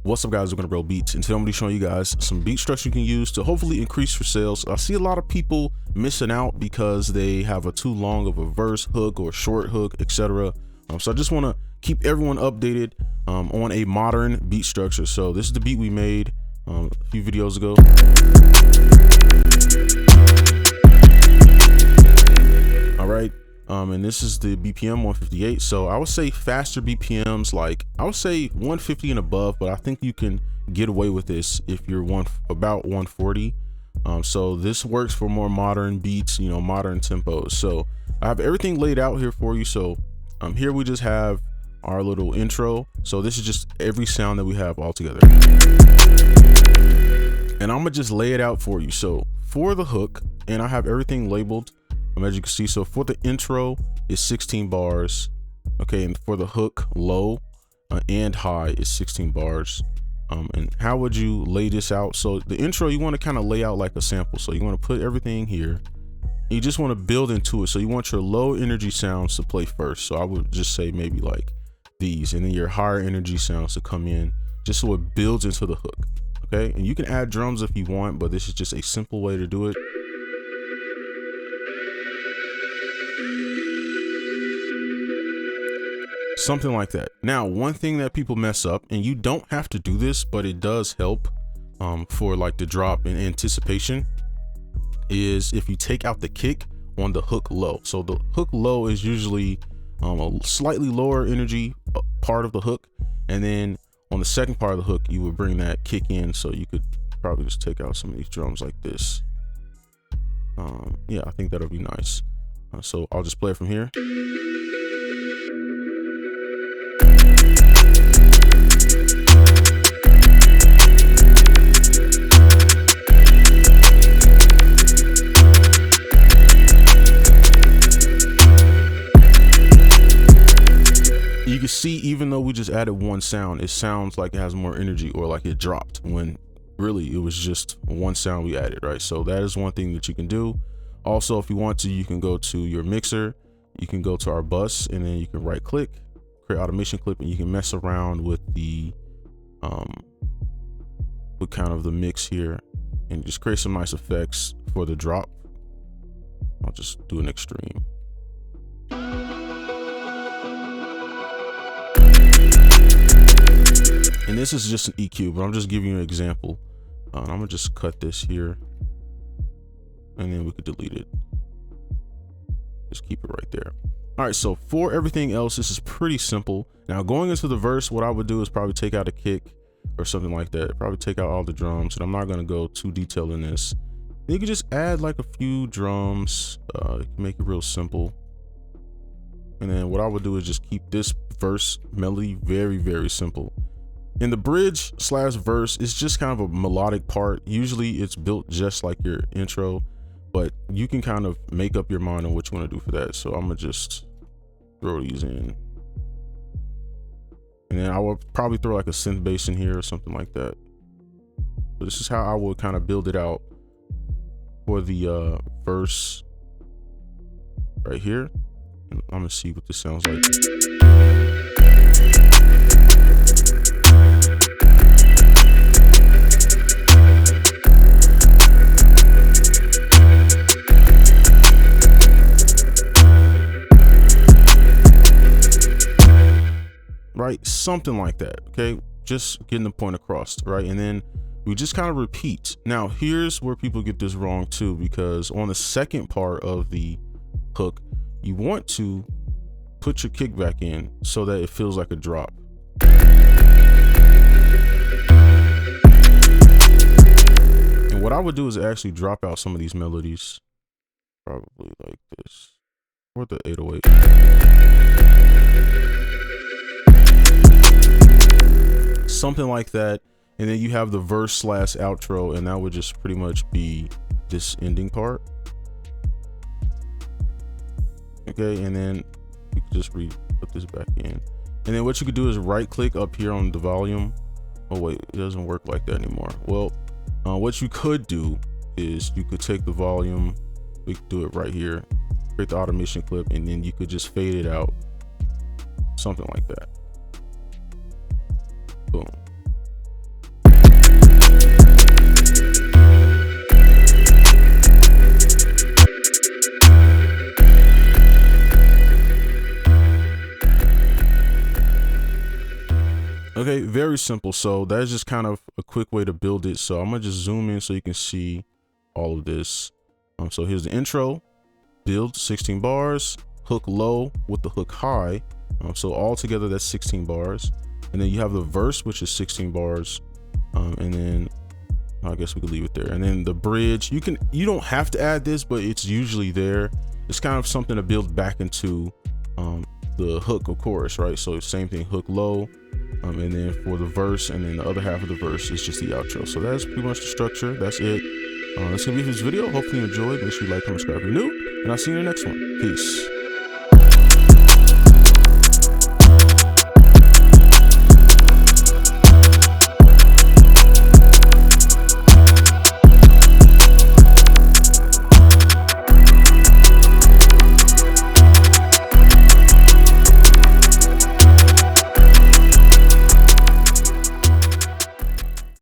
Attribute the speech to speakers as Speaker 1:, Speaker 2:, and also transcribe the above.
Speaker 1: What's up, guys? We're gonna BroBeats, and today I'm gonna be showing you guys some beat structure you can use to hopefully increase your sales. I see a lot of people missing out because they have a too long of a verse, hook, or short hook, etc. So I just want to keep everyone updated on a modern beat structure. So this is the beat we made a few videos ago. All right. And this is the BPM 158. So I would say faster BPMs, like I would say 150 and above, but I think you can get away with this if you're about 140. So this works for more modern beats, you know, modern tempos. So I have everything laid out here for you. So here we just have our little intro. So this is just every sound that we have all together. And I'm gonna just lay it out for you. So for the hook, and I have everything labeled. As you can see, so for the intro is 16 bars, okay, and for the hook, low and high is 16 bars. And how would you lay this out? So the intro, you want to kind of lay out like a sample. So you want to put everything here. You just want to build into it. So you want your low energy sounds to play first. So I would just say maybe like these, and then your higher energy sounds to come in, just so it builds into the hook. Okay, and you can add drums if you want, but this is just a simple way to do it. Something like that. Now, one thing that people mess up, and you don't have to do this, but it does help for like the drop in anticipation, is if you take out the kick on the hook low. So the hook low is usually a slightly lower energy part of the hook, and then on the second part of the hook, you would bring that kick in. So you could probably just take out some of these drums like this. Yeah, I think that'll be nice. So I'll just play it from here. You can see, even though we just added one sound, it sounds like it has more energy, or like it dropped, when really it was just one sound we added, right? So that is one thing that you can do. Also, if you want to, you can go to your mixer, you can go to our bus, and then you can right click, create automation clip, and you can mess around with the with kind of the mix here and just create some nice effects for the drop. I'll just do an extreme. And this is just an EQ, but I'm just giving you an example. I'm gonna just cut this here, and then we could delete it. Just keep it right there. All right, so for everything else, this is pretty simple. Now going into the verse, what I would do is probably take out a kick or something like that. Probably take out all the drums, and I'm not gonna go too detailed in this. You can just add like a few drums, make it real simple. And then what I would do is just keep this verse melody very, very simple. In the bridge / verse, it's just kind of a melodic part. Usually it's built just like your intro, but you can kind of make up your mind on what you want to do for that. So I'm gonna just throw these in, and then I will probably throw like a synth bass in here or something like that. So this is how I would kind of build it out for the verse right here. And I'm gonna see what this sounds like. Right, something like that. Okay, just getting the point across, right? And then we just kind of repeat. Now here's where people get this wrong too, because on the second part of the hook, you want to put your kick back in so that it feels like a drop. And what I would do is actually drop out some of these melodies, probably like this, or the 808. Something like that, and then you have the verse / outro, and that would just pretty much be this ending part. Okay, and then you can just put this back in, and then what you could do is right click up here on the volume. Oh wait, it doesn't work like that anymore. Well, what you could do is you could take the volume, we could do it right here, create the automation clip, and then you could just fade it out, something like that. Boom. Okay, very simple. So that's just kind of a quick way to build it. So I'm gonna just zoom in so you can see all of this. So here's the intro, build 16 bars, hook low with the hook high. So all together that's 16 bars. And then you have the verse, which is 16 bars. And then I guess we could leave it there. And then the bridge, you don't have to add this, but it's usually there. It's kind of something to build back into the hook of chorus, right? So same thing, hook low. And then for the verse, and then the other half of the verse is just the outro. So that's pretty much the structure. That's it. That's gonna be this video. Hopefully you enjoyed. Make sure you like, comment, subscribe if you're new, and I'll see you in the next one. Peace.